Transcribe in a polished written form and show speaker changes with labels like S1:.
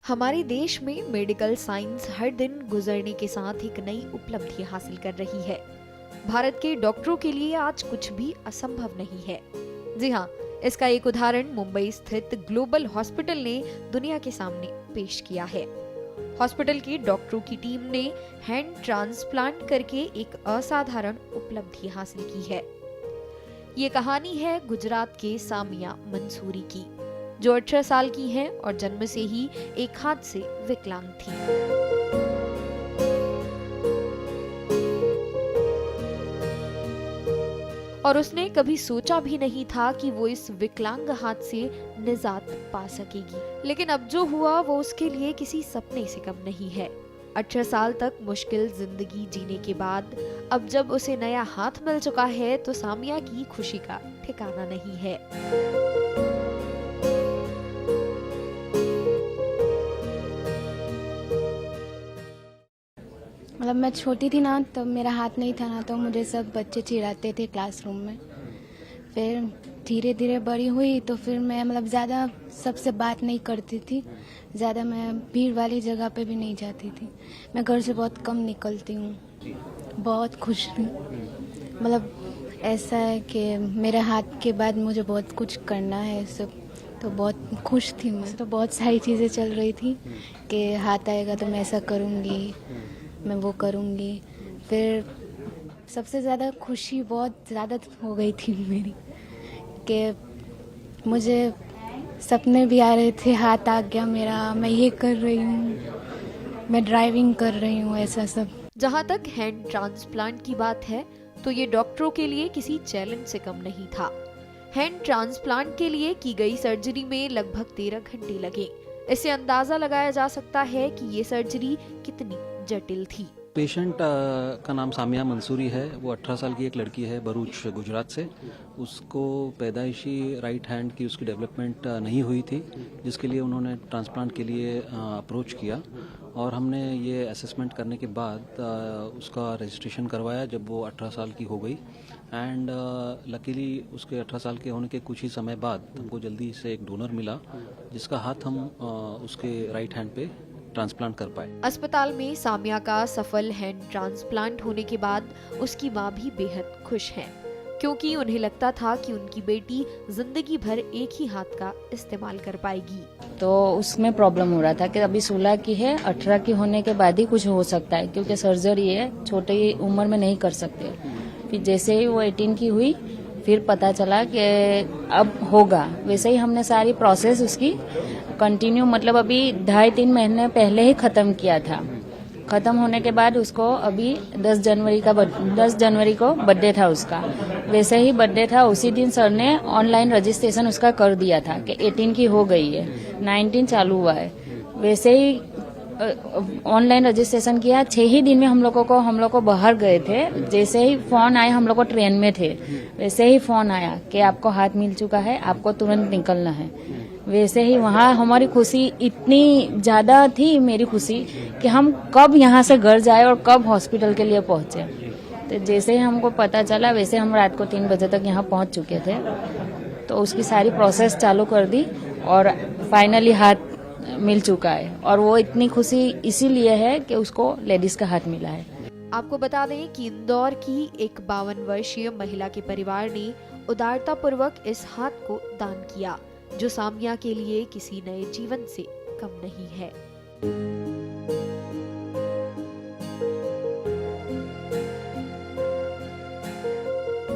S1: हमारे देश में मेडिकल साइंस हर दिन गुजरने के साथ एक नई उपलब्धि हासिल कर रही है। भारत के डॉक्टरों के लिए आज कुछ भी असंभव नहीं है। जी हाँ, इसका एक उदाहरण मुंबई स्थित ग्लोबल हॉस्पिटल ने दुनिया के सामने पेश किया है। हॉस्पिटल के डॉक्टरों की टीम ने हैंड ट्रांसप्लांट करके एक असाधारण उपलब्धि हासिल की है। ये कहानी है गुजरात के सामिया मंसूरी की, जो 18 साल की हैं और जन्म से ही एक हाथ से विकलांग थी। और उसने कभी सोचा भी नहीं था कि वो इस विकलांग हाथ से निजात पा सकेगी। लेकिन अब जो हुआ वो उसके लिए किसी सपने से कम नहीं है। 18 साल तक मुश्किल जिंदगी जीने के बाद अब जब उसे नया हाथ मिल चुका है तो सामिया की खुशी का ठिकाना नहीं है।
S2: मतलब मैं छोटी थी ना, तो मेरा हाथ नहीं था ना, तो मुझे सब बच्चे चिढ़ाते थे क्लासरूम में। फिर धीरे धीरे बड़ी हुई तो फिर मैं ज़्यादा सबसे बात नहीं करती थी। ज़्यादा मैं भीड़ वाली जगह पे भी नहीं जाती थी। मैं घर से बहुत कम निकलती हूँ। बहुत खुश हूँ। ऐसा है कि मेरे हाथ के बाद मुझे बहुत कुछ करना है सब, तो बहुत खुश थी मैं। तो बहुत सारी चीज़ें चल रही थी कि हाथ आएगा तो मैं ऐसा करूँगी, मैं वो करूँगी। फिर सबसे ज़्यादा खुशी बहुत ज़्यादा हो गई थी मेरी कि मुझे सपने भी आ रहे थे, हाथ आ गया मेरा, मैं ये कर रही हूँ, मैं ड्राइविंग कर रही हूँ, ऐसा सब।
S1: जहाँ तक हैंड ट्रांसप्लांट की बात है तो ये डॉक्टरों के लिए किसी चैलेंज से कम नहीं था। हैंड ट्रांसप्लांट के लिए की गई सर्जरी में लगभग 13 घंटे लगे। इससे अंदाजा लगाया जा सकता है कि ये सर्जरी कितनी जटिल थी।
S3: पेशेंट का नाम सामिया मंसूरी है। वो 18 साल की एक लड़की है, भरूच गुजरात से। उसको पैदाइशी राइट हैंड की उसकी डेवलपमेंट नहीं हुई थी, जिसके लिए उन्होंने ट्रांसप्लांट के लिए अप्रोच किया और हमने ये असेसमेंट करने के बाद उसका रजिस्ट्रेशन करवाया जब वो 18 साल की हो गई। एंड लकीली उसके 18 साल के होने के कुछ ही समय बाद हमको जल्दी से एक डोनर मिला, जिसका हाथ हम उसके राइट हैंड पे ट्रांसप्लांट कर पाए।
S1: अस्पताल में सामिया का सफल हैंड ट्रांसप्लांट होने के बाद उसकी माँ भी बेहद खुश है, क्योंकि उन्हें लगता था कि उनकी बेटी जिंदगी भर एक ही हाथ का इस्तेमाल कर पाएगी।
S4: तो उसमें प्रॉब्लम हो रहा था कि अभी 16 की है, 18 की होने के बाद ही कुछ हो सकता है, क्योंकि सर्जरी है, छोटी उम्र में नहीं कर सकते। फिर जैसे ही वो 18 की हुई फिर पता चला कि अब होगा। वैसे ही हमने सारी प्रोसेस उसकी कंटिन्यू, अभी 2.5-3 महीने पहले ही खत्म किया था। खत्म होने के बाद उसको अभी 10 जनवरी को बर्थडे था उसका। वैसे ही बर्थडे था, उसी दिन सर ने ऑनलाइन रजिस्ट्रेशन उसका कर दिया था कि 18 की हो गई है, 19 चालू हुआ है। वैसे ही ऑनलाइन रजिस्ट्रेशन किया। 6 ही दिन में हम लोग को बाहर गए थे। जैसे ही फोन आया, हम लोग को ट्रेन में थे, वैसे ही फोन आया कि आपको हाथ मिल चुका है, आपको तुरंत निकलना है। वैसे ही वहाँ हमारी खुशी इतनी ज्यादा थी, मेरी खुशी, कि हम कब यहाँ से घर जाए और कब हॉस्पिटल के लिए पहुंचे। तो जैसे ही हमको पता चला, वैसे हम रात को 3 बजे तक यहाँ पहुंच चुके थे। तो उसकी सारी प्रोसेस चालू कर दी और फाइनली हाथ मिल चुका है। और वो इतनी खुशी इसीलिए है कि उसको लेडीज का हाथ मिला है।
S1: आपको बता दें कि इंदौर की एक 52 वर्षीय महिला के परिवार ने उदारता पूर्वक इस हाथ को दान किया, जो सामिया के लिए किसी नए जीवन से कम नहीं है।